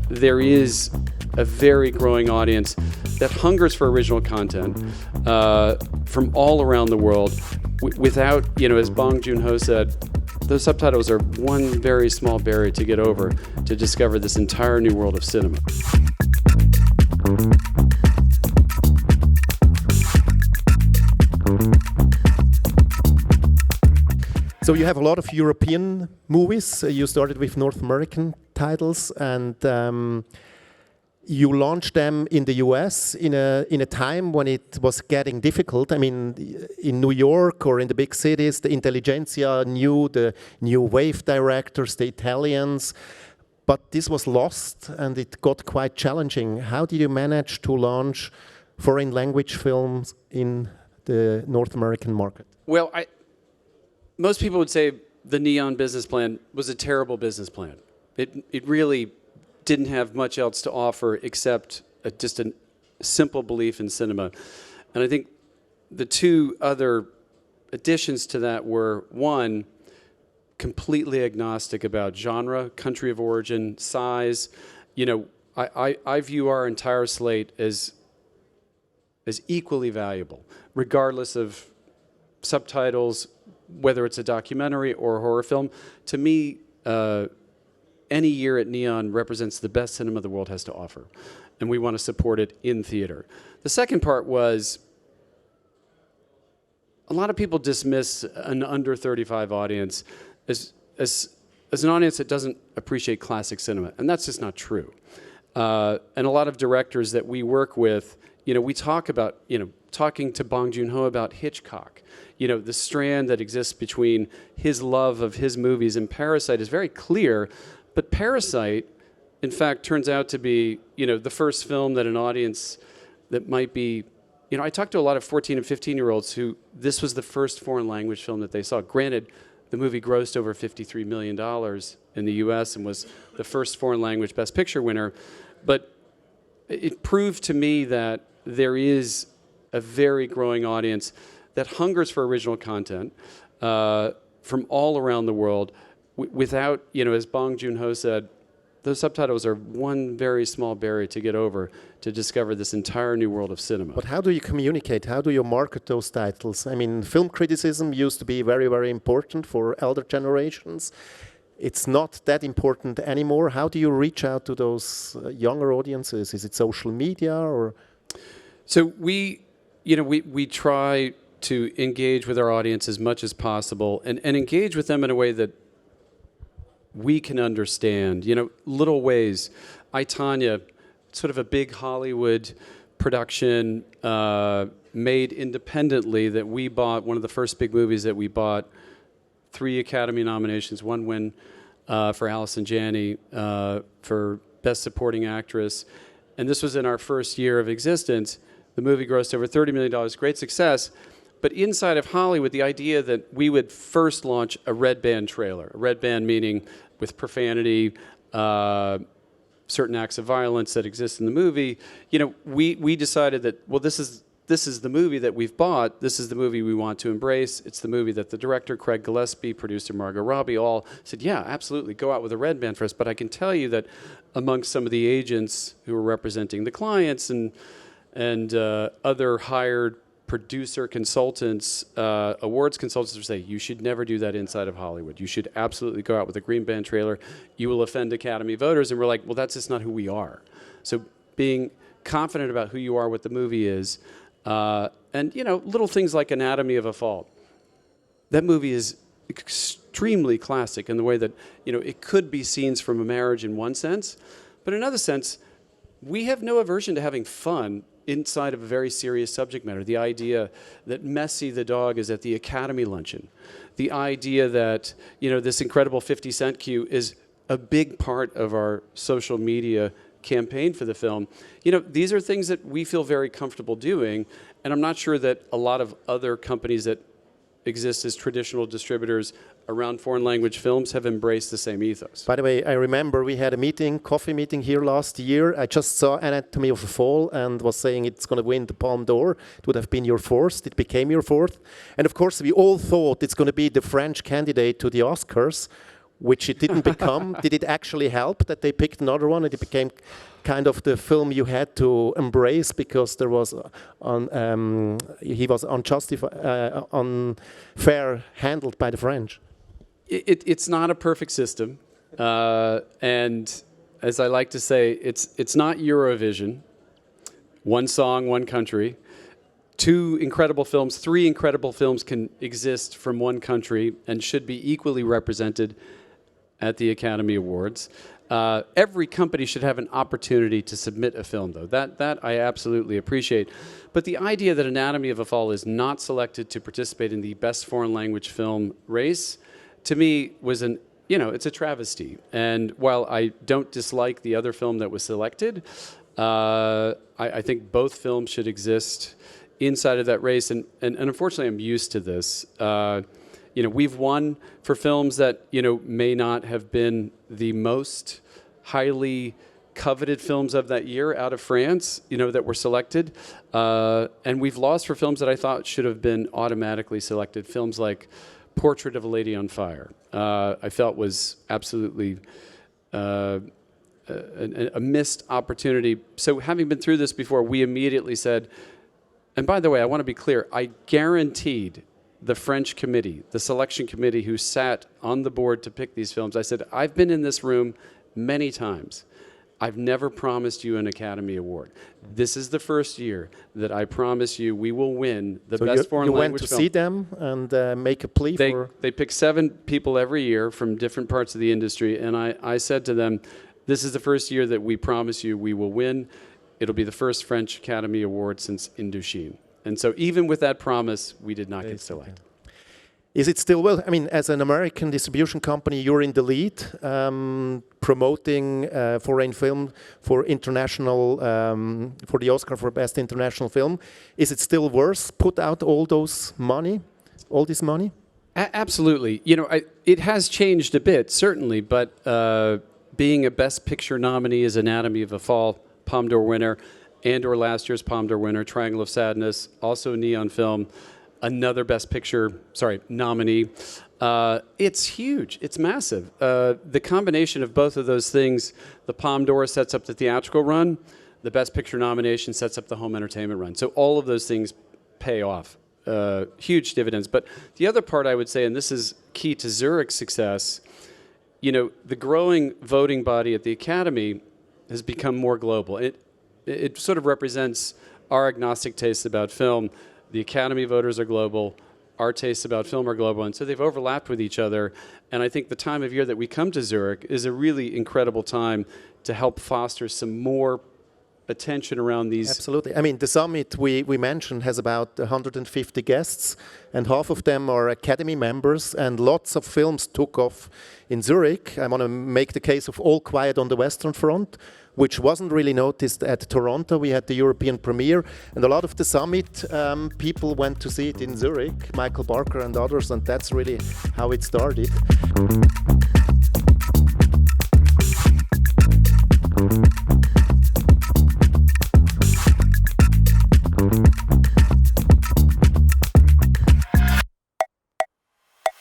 there is a very growing audience that hungers for original content from all around the world without, as Bong Joon-ho said, those subtitles are one very small barrier to get over to discover this entire new world of cinema. So you have a lot of European movies. You started with North American titles, and you launched them in the US in a time when it was getting difficult. I mean, in New York or in the big cities, the intelligentsia knew the new wave directors, the Italians, but this was lost and it got quite challenging. How did you manage to launch foreign language films in the North American market? Well, most people would say the Neon business plan was a terrible business plan. It really didn't have much else to offer except just a simple belief in cinema. And I think the two other additions to that were, one, completely agnostic about genre, country of origin, size. I view our entire slate as equally valuable, regardless of subtitles, whether it's a documentary or a horror film. To me, any year at Neon represents the best cinema the world has to offer, and we want to support it in theater. The second part was, a lot of people dismiss an under 35 audience as an audience that doesn't appreciate classic cinema, and that's just not true. And a lot of directors that we work with, we talk about, talking to Bong Joon-ho about Hitchcock. The strand that exists between his love of his movies and Parasite is very clear, but Parasite, in fact, turns out to be, the first film that an audience that might be, I talked to a lot of 14 and 15-year-olds who this was the first foreign language film that they saw. Granted, the movie grossed over $53 million in the US and was the first foreign language Best Picture winner, but it proved to me that there is a very growing audience that hungers for original content from all around the world without, as Bong Joon-ho said, those subtitles are one very small barrier to get over to discover this entire new world of cinema. But how do you communicate? How do you market those titles? I mean, film criticism used to be very, very important for elder generations. It's not that important anymore. How do you reach out to those younger audiences? Is it social media or? So we try to engage with our audience as much as possible and engage with them in a way that we can understand, little ways. I, Tonya, sort of a big Hollywood production made independently that we bought, one of the first big movies that we bought, 3 Academy nominations, 1 win for Allison Janney for Best Supporting Actress. And this was in our first year of existence. The movie grossed over $30 million, great success. But inside of Hollywood, the idea that we would first launch a red band trailer, a red band meaning with profanity, certain acts of violence that exist in the movie, we decided that, well, this is the movie that we've bought, this is the movie we want to embrace, it's the movie that the director, Craig Gillespie, producer Margot Robbie, all said, yeah, absolutely, go out with a red band for us. But I can tell you that amongst some of the agents who were representing the clients and other hired producer consultants, awards consultants would say, you should never do that inside of Hollywood. You should absolutely go out with a green band trailer. You will offend Academy voters. And we're like, well, that's just not who we are. So being confident about who you are, what the movie is, and little things like Anatomy of a Fall. That movie is extremely classic in the way that, it could be scenes from a marriage in one sense, but in another sense, we have no aversion to having fun inside of a very serious subject matter. The idea that Messi the dog is at the Academy luncheon. The idea that, this incredible 50 Cent cue is a big part of our social media campaign for the film. These are things that we feel very comfortable doing, and I'm not sure that a lot of other companies that exist as traditional distributors around foreign language films have embraced the same ethos. By the way, I remember we had a coffee meeting here last year. I just saw Anatomy of a Fall and was saying it's going to win the Palme d'Or. It would have been your fourth. It became your fourth. And of course, we all thought it's going to be the French candidate to the Oscars. which it didn't become. Did it actually help that they picked another one and it became kind of the film you had to embrace because there was he was unfair handled by the French? It's not a perfect system, and as I like to say, it's not Eurovision. One song, one country. Two incredible films, three incredible films can exist from one country and should be equally represented at the Academy Awards. Every company should have an opportunity to submit a film, though. That I absolutely appreciate. But the idea that Anatomy of a Fall is not selected to participate in the Best Foreign Language Film race, to me, was it's a travesty. And while I don't dislike the other film that was selected, I think both films should exist inside of that race. And unfortunately, I'm used to this. We've won for films that, may not have been the most highly coveted films of that year out of France, that were selected. And we've lost for films that I thought should have been automatically selected. Films like Portrait of a Lady on Fire, I felt was absolutely a missed opportunity. So having been through this before, we immediately said, and by the way, I want to be clear, I guaranteed the French committee, the selection committee who sat on the board to pick these films, I said, I've been in this room many times. I've never promised you an Academy Award. This is the first year that I promise you we will win the best foreign language film. You went to see them and make a plea for... They pick 7 people every year from different parts of the industry, and I said to them, this is the first year that we promise you we will win. It'll be the first French Academy Award since Indochine. And so even with that promise, we did not get selected. Is it still, well, I mean, as an American distribution company, you're in the lead, promoting foreign film for international, for the Oscar for Best International Film. Is it still worth put out all this money? Absolutely. It has changed a bit, certainly, but being a Best Picture nominee is Anatomy of a Fall, Palme d'Or winner, and/or last year's Palme d'Or winner, Triangle of Sadness, also Neon Film, another Best Picture, nominee. It's huge. It's massive. The combination of both of those things, the Palme d'Or sets up the theatrical run, the Best Picture nomination sets up the home entertainment run. So all of those things pay off, huge dividends. But the other part I would say, and this is key to Zurich's success, the growing voting body at the Academy has become more global. It sort of represents our agnostic tastes about film. The Academy voters are global. Our tastes about film are global. And so they've overlapped with each other. And I think the time of year that we come to Zurich is a really incredible time to help foster some more attention around these. Absolutely. I mean, the summit we mentioned has about 150 guests, and half of them are Academy members, and lots of films took off in Zurich. I want to make the case of All Quiet on the Western Front, which wasn't really noticed at Toronto. We had the European premiere, and a lot of the summit people went to see it in Zurich, Michael Barker and others, and that's really how it started.